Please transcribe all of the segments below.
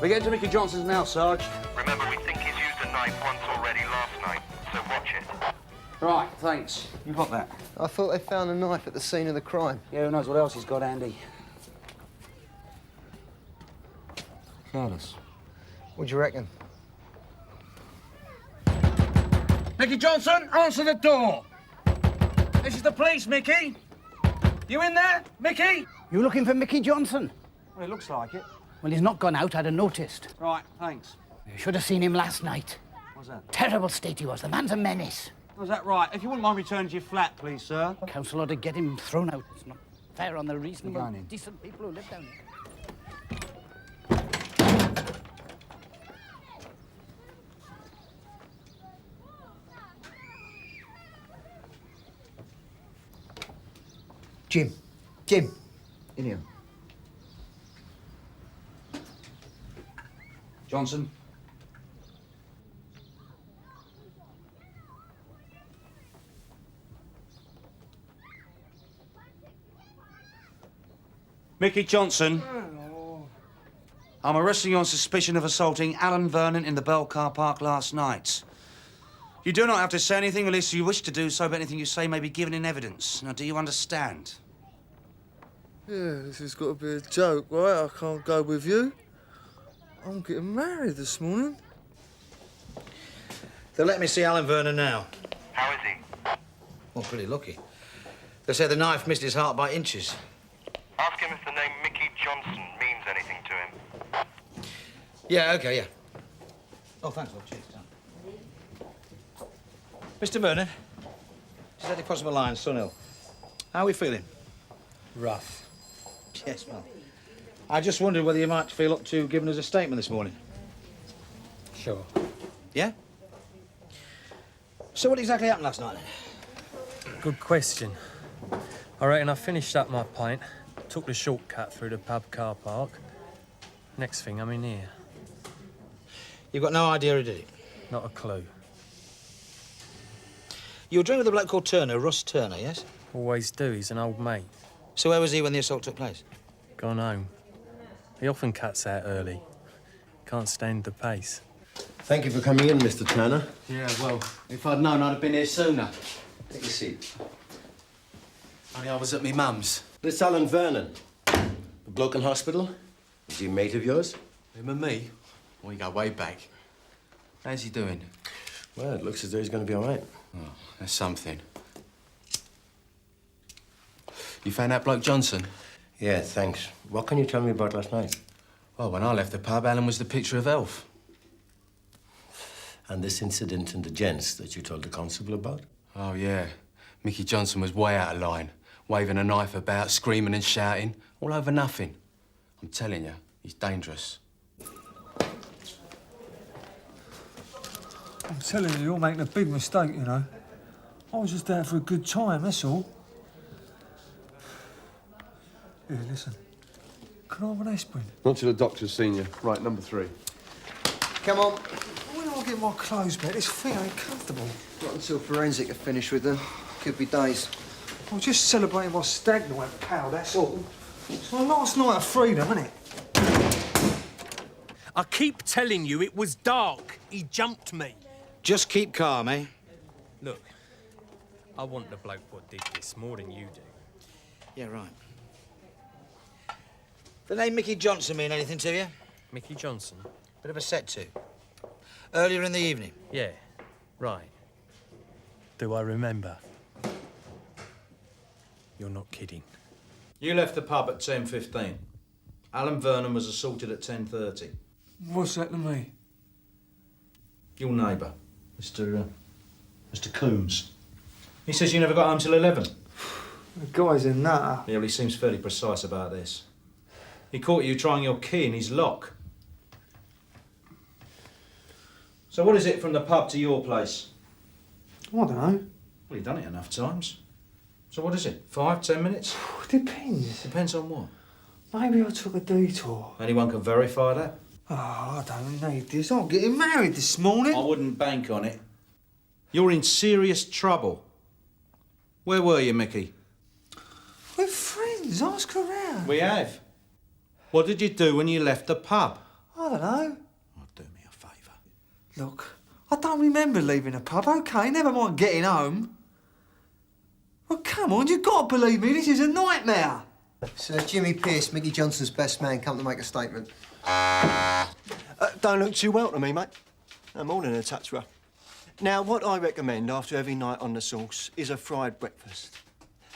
We're getting to Mickey Johnson's now, Sarge. Remember, we think he's used a knife once already last night, so watch it. Right, thanks. You got that? I thought they found a knife at the scene of the crime. Yeah, who knows what else he's got handy. Careless. What do you reckon? Mickey Johnson, answer the door. This is the police, Mickey. You in there, Mickey? You looking for Mickey Johnson? Well, it looks like it. Well, he's not gone out, I'd have noticed. Right, thanks. You should have seen him last night. What's that? Terrible state he was. The man's a menace. Was that right? If you wouldn't mind returning to your flat, please, sir. Council ought to get him thrown out. It's not fair on the Going reasonable, in. decent people who live down here. Jim, in here. Johnson. Mickey Johnson. I'm arresting you on suspicion of assaulting Alan Vernon in the Bell car park last night. You do not have to say anything unless you wish to do so, but anything you say may be given in evidence. Now, do you understand? Yeah, this has got to be a joke, right? I can't go with you. I'm getting married this morning. They'll let me see Alan Vernon now. How is he? Well, pretty lucky. They say the knife missed his heart by inches. Ask him if the name Mickey Johnson means anything to him. Yeah, OK, yeah. Oh, thanks, Lord. Cheers, son. Mr. Vernon, is that possible line, Sunhill? How are we feeling? Rough. Yes, well. I just wondered whether you might feel up to giving us a statement this morning. Sure. Yeah? So what exactly happened last night? Good question. I reckon I finished up my pint, took the shortcut through the pub car park. Next thing, I'm in here. You've got no idea who did it? Not a clue. You were drinking with a bloke called Turner, Russ Turner, yes? Always do, he's an old mate. So where was he when the assault took place? Gone home. He often cuts out early. Can't stand the pace. Thank you for coming in, Mr. Turner. Yeah, well, if I'd known, I'd have been here sooner. Take a seat. Only I was at me mum's. This Alan Vernon, the bloke in hospital, is he a mate of yours? Him and me? We go way back. How's he doing? Well, it looks as though he's going to be all right. Oh, that's something. You found that bloke Johnson? Yeah, thanks. What can you tell me about last night? Well, when I left the pub, Alan was the picture of health. And this incident in the gents that you told the constable about? Oh, yeah. Mickey Johnson was way out of line, waving a knife about, screaming and shouting, all over nothing. I'm telling you, he's dangerous. I'm telling you, you're making a big mistake, you know. I was just out for a good time, that's all. Here, listen. Can I have an aspirin? Not till the doctor's seen you. Right, number 3. Come on. When do I get my clothes back? This thing ain't comfortable. Not until forensic are finished with them. Could be days. I'm just celebrating my stag night, pal, that's all. It's my last night of freedom, isn't it? I keep telling you it was dark. He jumped me. Just keep calm, eh? Look, I want the bloke what did this more than you do. Yeah, right. The name Mickey Johnson mean anything to you? Mickey Johnson? Bit of a set to. Earlier in the evening? Yeah, right. Do I remember? You're not kidding. You left the pub at 10:15. Alan Vernon was assaulted at 10:30. What's that to me? Your neighbour, Mr. Coombs. He says you never got home till 11. The guy's a nutter. Yeah, well, he seems fairly precise about this. He caught you trying your key in his lock. So what is it from the pub to your place? I don't know. Well, you've done it enough times. So what is it, 5, 10 minutes? Depends. Depends on what? Maybe I took a detour. Anyone can verify that? Oh, I don't need this. I'm getting married this morning. I wouldn't bank on it. You're in serious trouble. Where were you, Mickey? We're friends. Ask around. We have. What did you do when you left the pub? I don't know. Oh, do me a favour. Look, I don't remember leaving the pub, OK? Never mind getting home. Well, come on, you've got to believe me, this is a nightmare. Sir Jimmy Pearce, Mickey Johnson's best man, come to make a statement. Don't look too well to me, mate. I'm more than a touch rough. Now, what I recommend after every night on the sauce is a fried breakfast.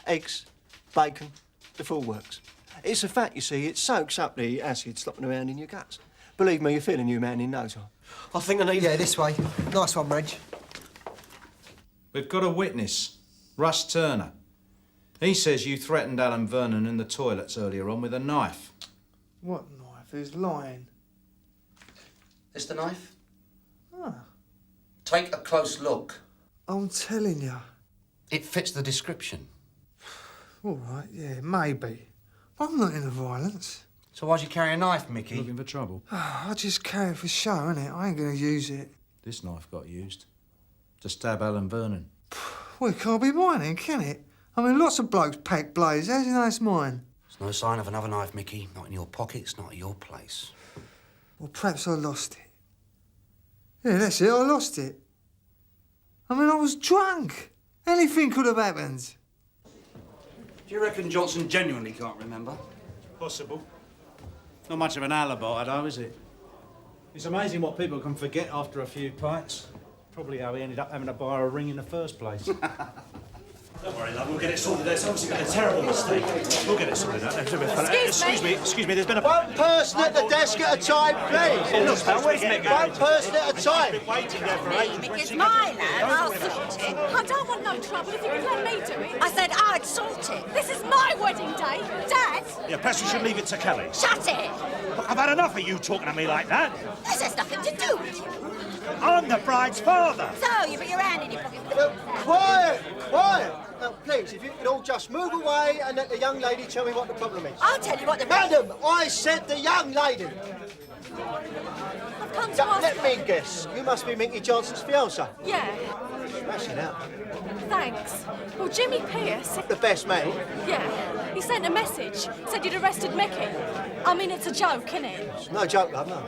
Eggs, bacon, the full works. It's a fact, you see, it soaks up the acid slopping around in your guts. Believe me, you'll feel a new man in no time. I think I need... Yeah, this way. Nice one, Reg. We've got a witness, Russ Turner. He says you threatened Alan Vernon in the toilets earlier on with a knife. What knife? He's lying. This the knife? Ah. Take a close look. I'm telling you. It fits the description. All right, yeah, maybe. But I'm not into violence. So why'd you carry a knife, Mickey? Looking for trouble. I just carry it for show, innit? I ain't gonna use it. This knife got used to stab Alan Vernon. Well, it can't be mine then, can it? I mean, lots of blokes pack blades. How do you know it's mine? There's no sign of another knife, Mickey. Not in your pockets, not at your place. Well, perhaps I lost it. Yeah, that's it, I lost it. I mean, I was drunk. Anything could have happened. Do you reckon Johnson genuinely can't remember? Possible. Not much of an alibi, though, is it? It's amazing what people can forget after a few pints. Probably how he ended up having to buy a ring in the first place. Don't worry, love, we'll get it sorted. There's obviously been a terrible mistake. We'll get it sorted out. Excuse me, there's been a... One person at the desk at a time, please. Look, pal, where's Nick? One person at a time. Waiting there for ages. It's my lad, I'll sort it. I don't want no trouble if you can let me do it. I said I'd sort it. This is my wedding day. Dad! Yeah, perhaps we should leave it to Kelly. Shut it! Look, I've had enough of you talking to me like that. This has nothing to do with you. I'm the bride's father. So, you put your hand in your pocket. Quiet, quiet. Now, please, if you could all just move away and let the young lady tell me what the problem is. I'll tell you what the... Madam, I said the young lady. I've come to ask... Let me guess. You must be Mickey Johnson's fiancé. Yeah. Smash it out. Thanks. Well, Jimmy Pearce... The best man? Yeah. He sent a message. Said you'd arrested Mickey. I mean, it's a joke, isn't it? It's no joke, love, no.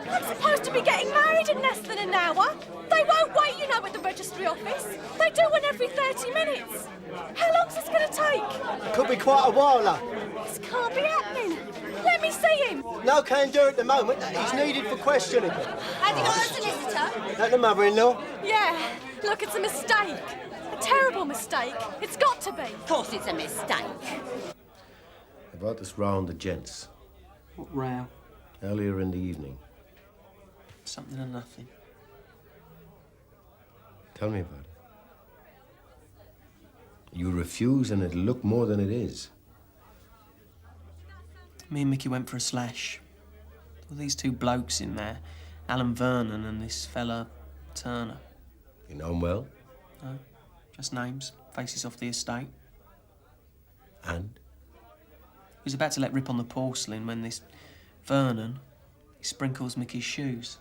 I'm supposed to be getting married in less than an hour. They won't wait, you know, at the registry office. They do one every 30 minutes. How long's this going to take? Could be quite a while, love. This can't be happening. Let me see him. No can do at the moment. He's needed for questioning. Have you got a solicitor? That the mother-in-law? Yeah. Look, it's a mistake. A terrible mistake. It's got to be. Of course it's a mistake. About this row on the gents. What row? Earlier in the evening. Something or nothing. Tell me about it. You refuse and it'll look more than it is. Me and Mickey went for a slash. There were these two blokes in there, Alan Vernon and this fella, Turner. You know him well? No, just names, faces off the estate. And? He was about to let rip on the porcelain when this Vernon, he sprinkles Mickey's shoes.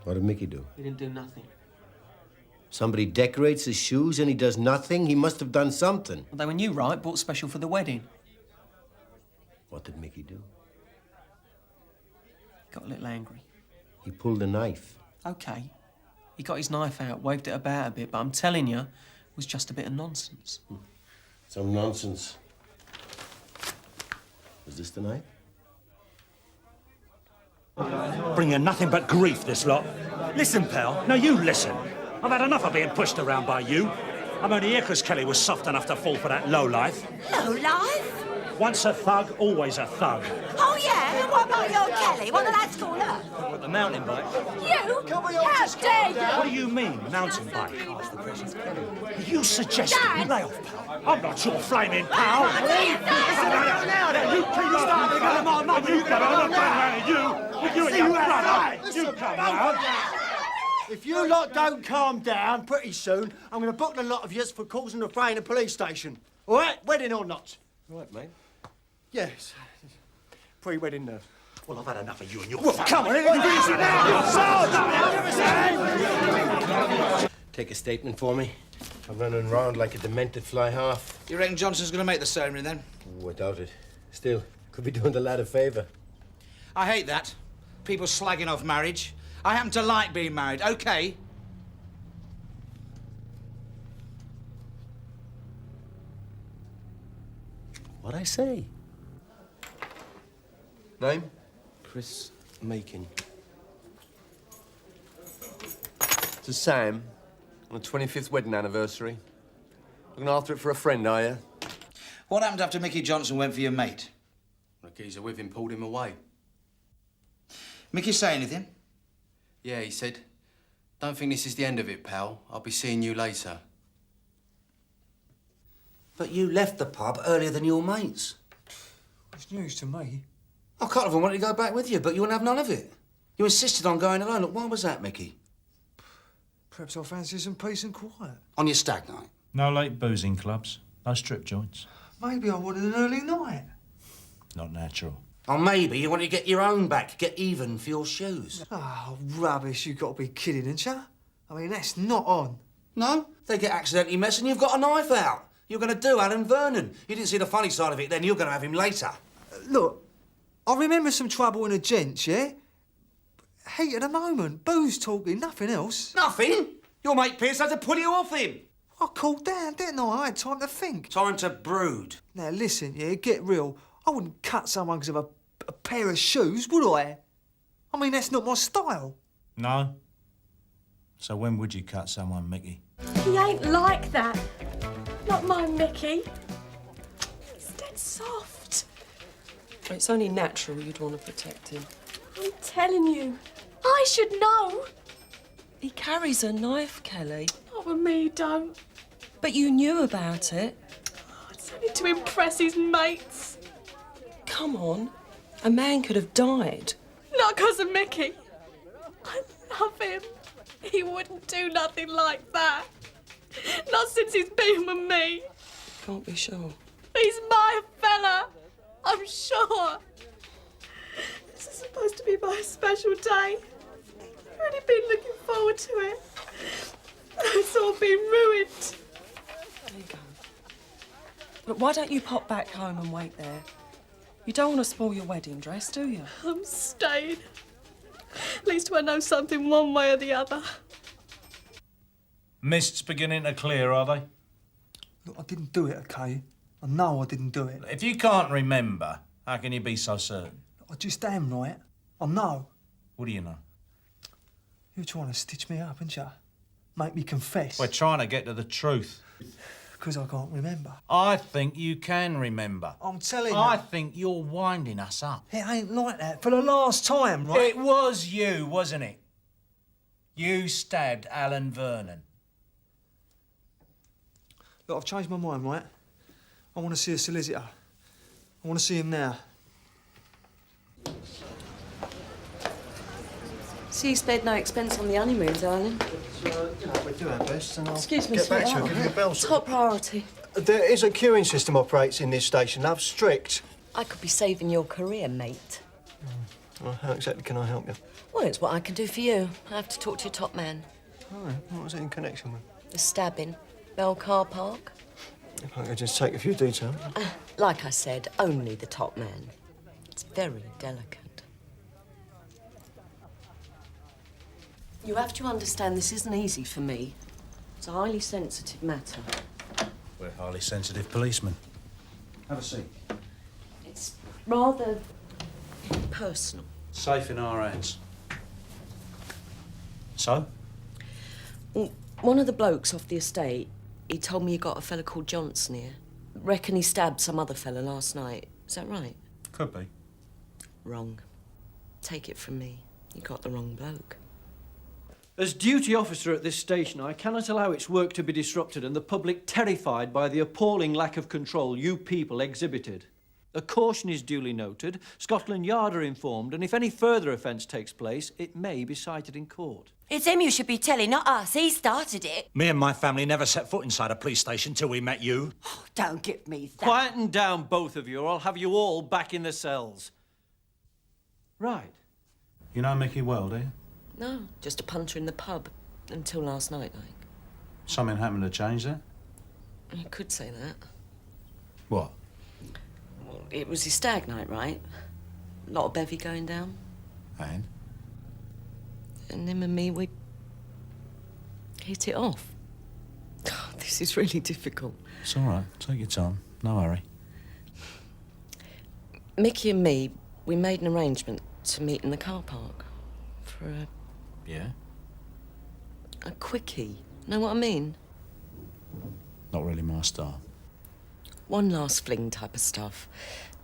What did Mickey do? He didn't do nothing. Somebody decorates his shoes and he does nothing? He must have done something. Well, they were new, right? Bought special for the wedding. What did Mickey do? Got a little angry. He pulled a knife. OK. He got his knife out, waved it about a bit, but I'm telling you, it was just a bit of nonsense. Some nonsense. Was this the knife? Bringing nothing but grief, this lot. Listen, pal. Now you listen. I've had enough of being pushed around by you. I'm only here because Kelly was soft enough to fall for that lowlife. Lowlife? Once a thug, always a thug. Oh, yeah? And what about your Kelly? What the lads call her? What, the mountain bike? You? How dare you? What do you mean, mountain bike? Are you suggesting... Dad! Lay off, pal. I'm not your flaming pal. Please, Now, you keep starting to go to my mother. You get on the ground, you and your brother. You come round. If you lot don't calm down pretty soon, I'm going to book the lot of yous for causing a fray in the police station. All right? Wedding or not? All right, mate. Yes. Pre-wedding nerve. Well, I've had enough of you and your... Well, come on, Take a statement for me. I'm running around like a demented fly half. You reckon Johnson's going to make the ceremony then? Oh, I doubt it. Still, could be doing the lad a favour. I hate that. People slagging off marriage. I happen to like being married, OK? What'd I say? Name? Chris Makin. To Sam, on the 25th wedding anniversary. Looking after it for a friend, are you? What happened after Mickey Johnson went for your mate? The geezer with him pulled him away. Mickey say anything? Yeah, he said, "Don't think this is the end of it, pal. I'll be seeing you later." But you left the pub earlier than your mates. It's news to me. A couple of them wanted to go back with you, but you wouldn't have none of it. You insisted on going alone. Look, why was that, Mickey? Perhaps I fancy some peace and quiet. On your stag night? No late boozing clubs, no strip joints. Maybe I wanted an early night. Not natural. Or maybe you wanted to get your own back, get even for your shoes. Oh, rubbish. You've got to be kidding, ain't you? I mean, that's not on. No? They get accidentally messed and you've got a knife out. You're going to do Alan Vernon. You didn't see the funny side of it then. You're going to have him later. Look, I remember some trouble in a gents, yeah? Heat of the moment, booze talking, nothing else. Nothing? Your mate Pierce had to pull you off him. I cooled down, didn't I? I had time to think. Time to brood. Now, listen, yeah, get real. I wouldn't cut someone because of a pair of shoes, would I? I mean, that's not my style. No? So when would you cut someone, Mickey? He ain't like that. Not my Mickey. He's dead soft. It's only natural you'd want to protect him. I'm telling you, I should know. He carries a knife, Kelly. Not with me, don't. But you knew about it. It's only to impress his mates. Come on. A man could have died. Not because of Mickey. I love him. He wouldn't do nothing like that. Not since he's been with me. Can't be sure. He's my fella. I'm sure. This is supposed to be my special day. I've already been looking forward to it. It's all been ruined. There you go. But why don't you pop back home and wait there? You don't want to spoil your wedding dress, do you? I'm staying. At least I know something one way or the other. Mists beginning to clear, are they? Look, I didn't do it, OK? I know I didn't do it. If you can't remember, how can you be so certain? I just am, right? I know. What do you know? You're trying to stitch me up, aren't you? Make me confess. We're trying to get to the truth. Because I can't remember. I think you can remember. I'm telling you. I think you're winding us up. It ain't like that. For the last time, right? It was you, wasn't it? You stabbed Alan Vernon. Look, I've changed my mind, right? I want to see a solicitor. I want to see him now. See, you spared no expense on the honeymoon, darling. We'll do our best and I'll Excuse me, get back to you. sweetheart. Give you a bell. Top priority. There is a queuing system operates in this station, love. Strict. I could be saving your career, mate. Well, how exactly can I help you? Well, it's what I can do for you. I have to talk to your top man. Oh, what was it in connection with? The stabbing. Bell Car Park. If I could just take a few details. Like I said, only the top man. It's very delicate. You have to understand this isn't easy for me. It's a highly sensitive matter. We're highly sensitive policemen. Have a seat. It's rather personal. Safe in our hands. So? Well, one of the blokes off the estate, he told me you got a fella called Johnson here. Reckon he stabbed some other fella last night. Is that right? Could be. Wrong. Take it from me. You got the wrong bloke. As duty officer at this station, I cannot allow its work to be disrupted and the public terrified by the appalling lack of control you people exhibited. A caution is duly noted, Scotland Yard are informed, and if any further offence takes place, it may be cited in court. It's him you should be telling, not us. He started it. Me and my family never set foot inside a police station till we met you. Don't give me that. Quieten down, both of you, or I'll have you all back in the cells. Right. You know Mickey well, do you? No, just a punter in the pub. Until last night, like. Something happened to change that? You could say that. What? Well, it was his stag night, right? A lot of bevy going down. And? And him and me, we hit it off. This is really difficult. It's all right. Take your time. No hurry. Mickey and me, we made an arrangement to meet in the car park for Yeah? a quickie. Know what I mean? Not really my style. One last fling type of stuff.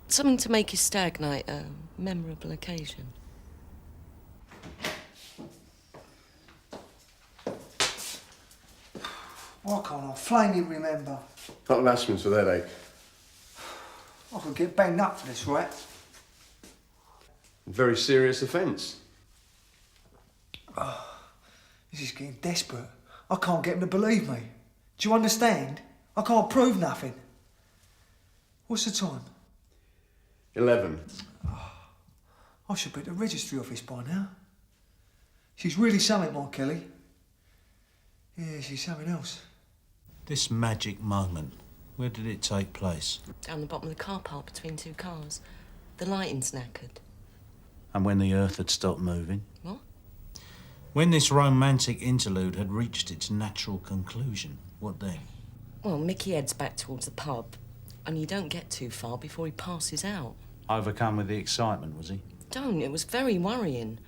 Something to make his stag night a memorable occasion. Why can't I flaming remember? Hot aspirins for that ache. I could get banged up for this, right? Very serious offence. This is getting desperate. I can't get him to believe me. Do you understand? I can't prove nothing. What's the time? 11. I should be at the registry office by now. She's really something, my Kelly. Yeah, she's something else. This magic moment, where did it take place? Down the bottom of the car park between two cars. The lighting's knackered. And when the earth had stopped moving? What? When this romantic interlude had reached its natural conclusion, what then? Well, Mickey heads back towards the pub, and you don't get too far before he passes out. Overcome with the excitement, was he? Don't. It was very worrying.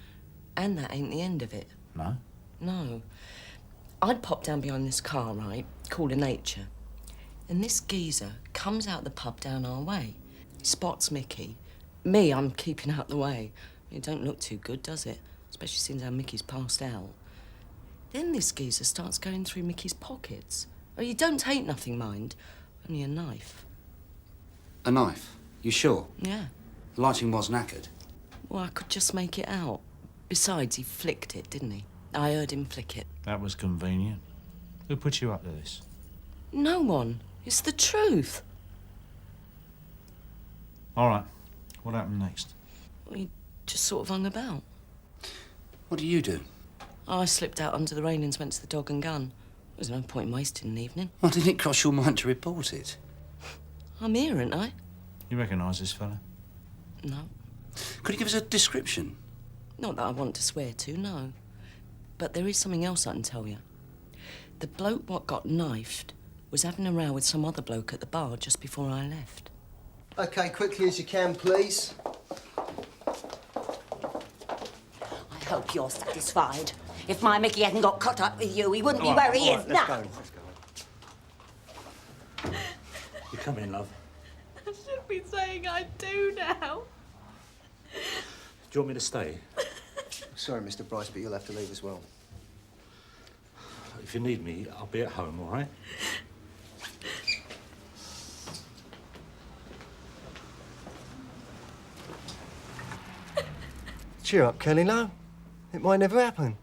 And that ain't the end of it. No? No. I'd popped down behind this car, right, called a nature. And this geezer comes out the pub down our way. He spots Mickey. Me, I'm keeping out the way. It don't look too good, does it? Especially since how Mickey's passed out. Then this geezer starts going through Mickey's pockets. Oh, you don't take nothing, mind. Only a knife. A knife? You sure? Yeah. The lighting was knackered. Well, I could just make it out. Besides, he flicked it, didn't he? I heard him flick it. That was convenient. Who put you up to this? No one. It's the truth. All right. What happened next? He just sort of hung about. What do you do? I slipped out under the railings, went to the Dog and Gun. There's no point in wasting an evening. Why didn't it cross your mind to report it? I'm here, ain't I? You recognise this fella? No. Could you give us a description? Not that I want to swear to, no. But there is something else I can tell you. The bloke what got knifed was having a row with some other bloke at the bar just before I left. OK, quickly as you can, please. I hope you're satisfied. If my Mickey hadn't got caught up with you, he wouldn't be where he is now. Let's go. You come in, love. I should be saying I do now. Do you want me to stay? Sorry, Mr. Bryce, but you'll have to leave as well. If you need me, I'll be at home, all right? Cheer up, Kelly, no? It might never happen.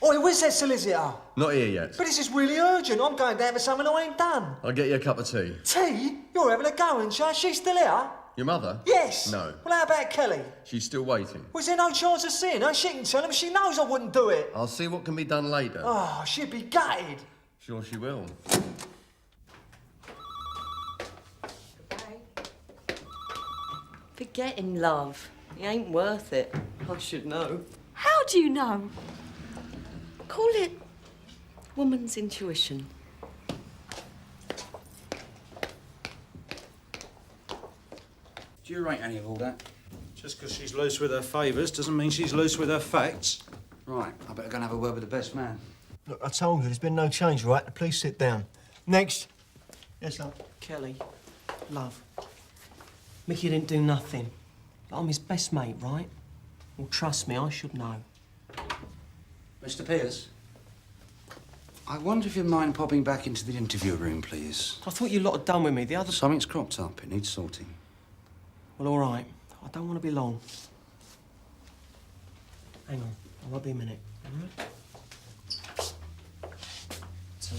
Oi, where's that solicitor? Not here yet. But this is really urgent. I'm going down for something I ain't done. I'll get you a cup of tea. Tea? You're having a go, ain't you? She's still here? Your mother? Yes. No. Well, how about Kelly? She's still waiting. Was there no chance of seeing her? She can tell him she knows I wouldn't do it. I'll see what can be done later. Oh, she'd be gutted. Sure she will. Forgetting love. He ain't worth it. I should know. How do you know? Call it woman's intuition. Do you rate any of all that? Just because she's loose with her favours doesn't mean she's loose with her facts. Right, I better go and have a word with the best man. Look, I told you, there's been no change, right? Please sit down. Next. Yes, love. Kelly, love. Mickey didn't do nothing. But I'm his best mate, right? Well, trust me, I should know. Mr. Pierce, I wonder if you mind popping back into the interview room, please. I thought you lot had done with me. The other... Something's cropped up. It needs sorting. Well, all right. I don't want to be long. Hang on. I won't be a minute. All right? So...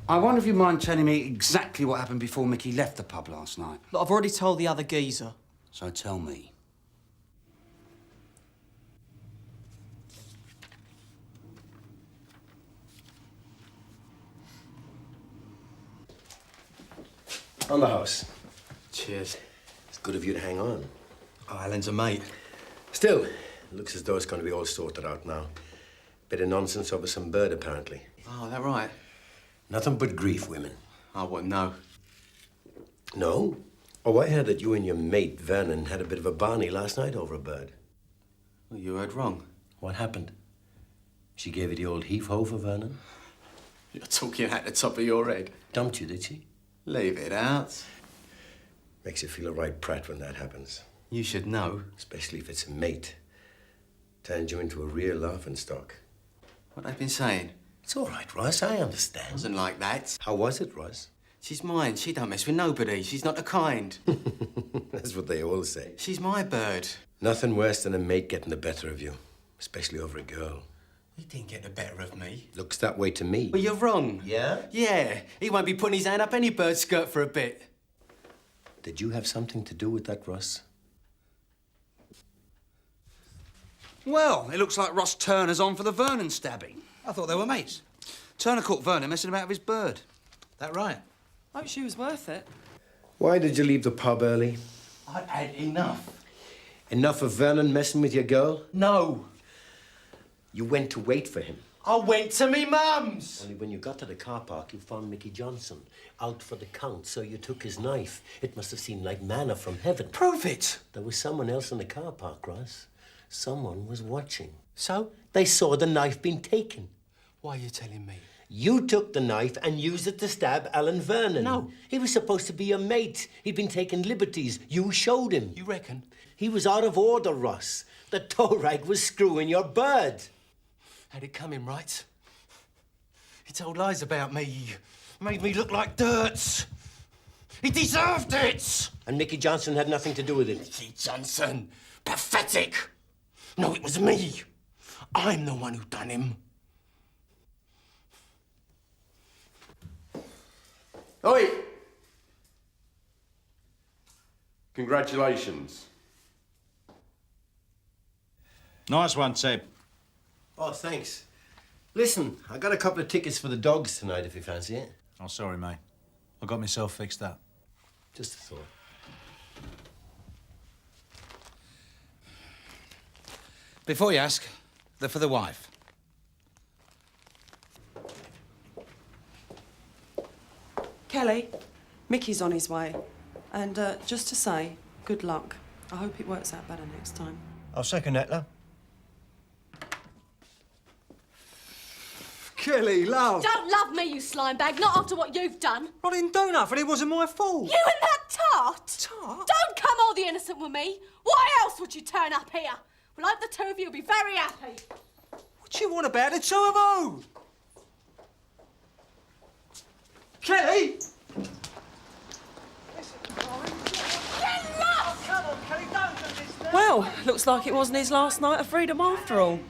I wonder if you mind telling me exactly what happened before Mickey left the pub last night. Look, I've already told the other geezer. So tell me. On the house. Cheers. It's good of you to hang on. Oh, Alan's a mate. Still, it looks as though it's going to be all sorted out now. Bit of nonsense over some bird, apparently. Oh, that right? Nothing but grief, women. Oh, what, no? No? Oh, I heard that you and your mate, Vernon, had a bit of a barney last night over a bird. Well, you heard wrong. What happened? She gave you the old heave-ho for Vernon? You're talking at the top of your head. Dumped you, did she? Leave it out. Makes you feel a right prat when that happens. You should know. Especially if it's a mate. Turns you into a real laughingstock. What they've been saying? It's all right, Ross. I understand. It wasn't like that. How was it, Ross? She's mine. She don't mess with nobody. She's not the kind. That's what they all say. She's my bird. Nothing worse than a mate getting the better of you. Especially over a girl. He didn't get the better of me. Looks that way to me. Well, you're wrong. Yeah? Yeah. He won't be putting his hand up any bird's skirt for a bit. Did you have something to do with that, Ross? Well, it looks like Ross Turner's on for the Vernon stabbing. I thought they were mates. Turner caught Vernon messing about with his bird. That right? Hope she was worth it. Why did you leave the pub early? I'd had enough. Enough of Vernon messing with your girl? No. You went to wait for him? I went to me mum's. Only when you got to the car park, you found Mickey Johnson out for the count, so you took his knife. It must have seemed like manna from heaven. Prove it. There was someone else in the car park, Ross. Someone was watching. So they saw the knife being taken. Why are you telling me? You took the knife and used it to stab Alan Vernon. No. He was supposed to be your mate. He'd been taking liberties. You showed him. You reckon? He was out of order, Ross. The tow rag was screwing your bird. Had it coming, right? He told lies about me. Made me look like dirt. He deserved it. And Mickey Johnson had nothing to do with it. Mickey Johnson. Pathetic. No, it was me. I'm the one who done him. Oi! Congratulations. Nice one, Seb. Oh, thanks. Listen, I got a couple of tickets for the dogs tonight, if you fancy it. Oh, sorry, mate. I got myself fixed up. Just a thought. Before you ask, they're for the wife. Kelly, Mickey's on his way. And just to say, good luck. I hope it works out better next time. I'll second that, love. Kelly, love. Don't love me, you slime bag, not after what you've done. I didn't do nothing. It wasn't my fault. You and that tart? Tart? Don't come all the innocent with me. Why else would you turn up here? Well, I hope the two of you will be very happy. What do you want about the two of who? Kelly! Well, looks like it wasn't his last night of freedom after all.